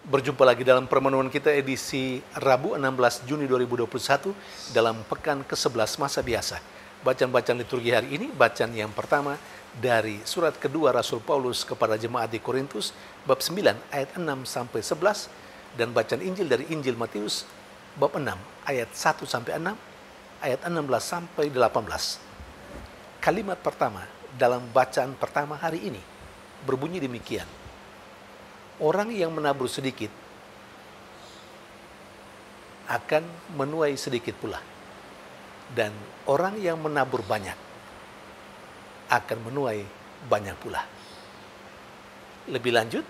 Berjumpa lagi dalam permenuan kita edisi Rabu 16 Juni 2021 dalam pekan ke-11 masa biasa. Bacaan-bacaan liturgi hari ini, bacaan yang pertama dari surat kedua Rasul Paulus kepada jemaat di Korintus, bab 9 ayat 6 sampai 11, dan bacaan Injil dari Injil Matius, bab 6 ayat 1 sampai 6, ayat 16 sampai 18. Kalimat pertama dalam bacaan pertama hari ini berbunyi demikian. Orang yang menabur sedikit akan menuai sedikit pula. Dan orang yang menabur banyak akan menuai banyak pula. Lebih lanjut,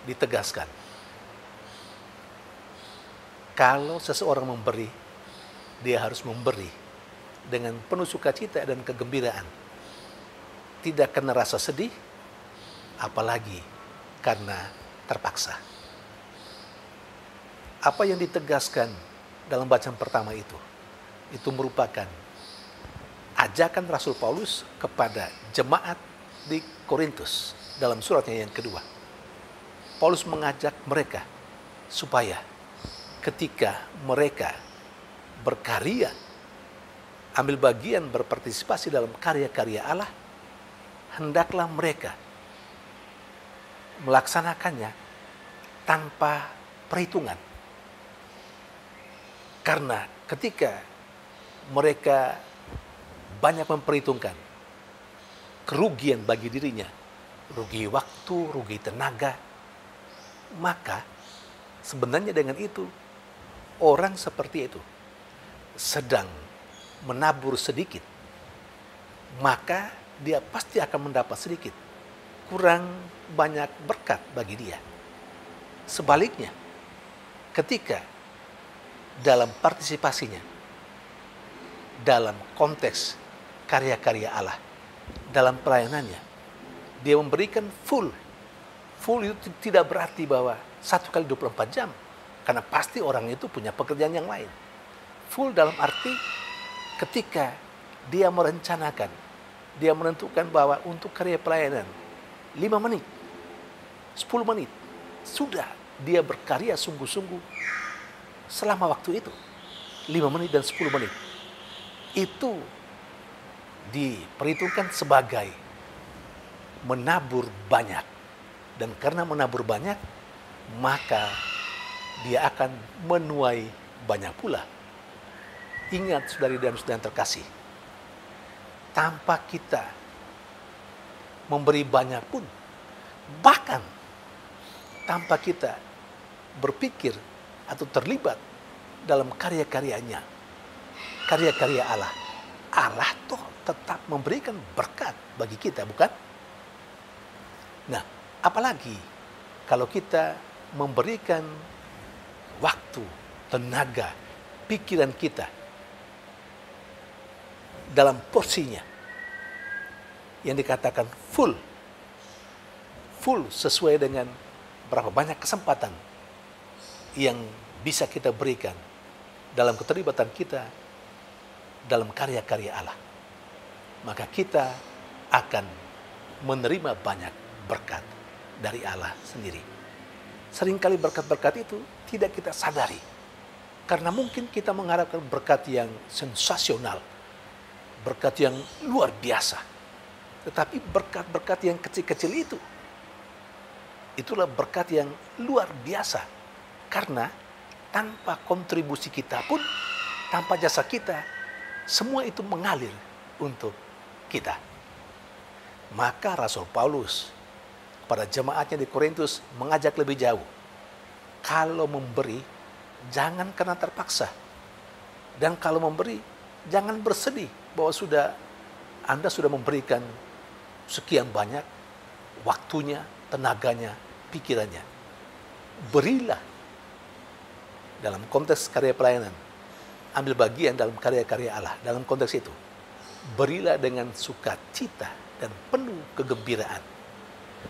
ditegaskan. Kalau seseorang memberi, dia harus memberi dengan penuh sukacita dan kegembiraan. Tidak karena rasa sedih, apalagi karena terpaksa. Apa yang ditegaskan dalam bacaan pertama itu merupakan ajakan Rasul Paulus kepada jemaat di Korintus dalam suratnya yang kedua. Paulus mengajak mereka supaya ketika mereka berkarya, ambil bagian berpartisipasi dalam karya-karya Allah, hendaklah mereka melaksanakannya tanpa perhitungan. Karena ketika mereka banyak memperhitungkan kerugian bagi dirinya, rugi waktu, rugi tenaga, maka sebenarnya dengan itu orang seperti itu sedang menabur sedikit, maka dia pasti akan mendapat sedikit, kurang banyak berkat bagi dia. Sebaliknya, ketika dalam partisipasinya, dalam konteks karya-karya Allah, dalam pelayanannya, dia memberikan full. Full itu tidak berarti bahwa 1 kali 24 jam, karena pasti orang itu punya pekerjaan yang lain. Full dalam arti ketika dia merencanakan, dia menentukan bahwa untuk karya pelayanan 5 menit, 10 menit, sudah dia berkarya sungguh-sungguh selama waktu itu, 5 menit dan 10 menit. Itu diperhitungkan sebagai menabur banyak. Dan karena menabur banyak, maka dia akan menuai banyak pula. Ingat saudari dan saudara yang terkasih, tanpa kita memberi banyak pun, bahkan tanpa kita berpikir atau terlibat dalam karya-karyanya, karya-karya Allah, Allah toh tetap memberikan berkat bagi kita, bukan? Nah, apalagi kalau kita memberikan waktu, tenaga, pikiran kita dalam porsinya yang dikatakan full sesuai dengan berapa banyak kesempatan yang bisa kita berikan dalam keterlibatan kita dalam karya-karya Allah, maka kita akan menerima banyak berkat dari Allah sendiri. Seringkali berkat-berkat itu tidak kita sadari, karena mungkin kita mengharapkan berkat yang sensasional, berkat yang luar biasa. Tetapi berkat-berkat yang kecil-kecil itulah berkat yang luar biasa. Karena tanpa kontribusi kita pun, tanpa jasa kita, semua itu mengalir untuk kita. Maka Rasul Paulus pada jemaatnya di Korintus mengajak lebih jauh. Kalau memberi, jangan karena terpaksa. Dan kalau memberi, jangan bersedih bahwa Anda sudah memberikan sekian banyak waktunya, tenaganya, pikirannya. Berilah dalam konteks karya pelayanan. Ambil bagian dalam karya-karya Allah. Dalam konteks itu, berilah dengan sukacita dan penuh kegembiraan.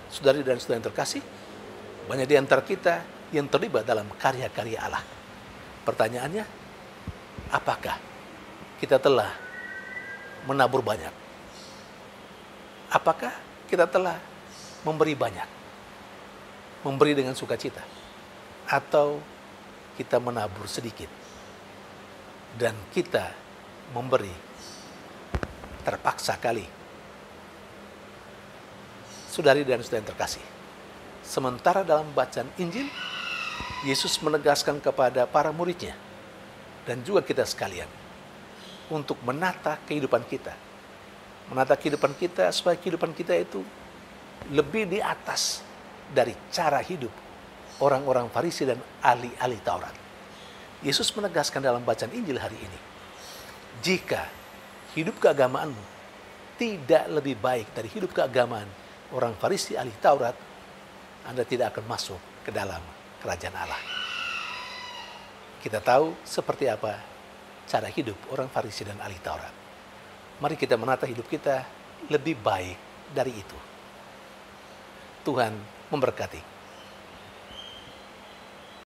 Saudari dan saudara yang terkasih, banyak di antara kita yang terlibat dalam karya-karya Allah. Pertanyaannya, apakah kita telah menabur banyak? Apakah kita telah memberi banyak? memberi dengan sukacita, atau kita menabur sedikit dan kita memberi terpaksa kali. Saudari dan saudara yang terkasih, sementara dalam bacaan Injil, Yesus menegaskan kepada para muridnya dan juga kita sekalian untuk menata kehidupan kita. Menata kehidupan kita supaya kehidupan kita itu lebih di atas dari cara hidup orang-orang Farisi dan ahli-ahli Taurat. Yesus menegaskan dalam bacaan Injil hari ini, jika hidup keagamaanmu tidak lebih baik dari hidup keagamaan orang Farisi ahli Taurat, Anda tidak akan masuk ke dalam kerajaan Allah. Kita tahu seperti apa cara hidup orang Farisi dan ahli Taurat. Mari kita menata hidup kita lebih baik dari itu. Tuhan memberkati.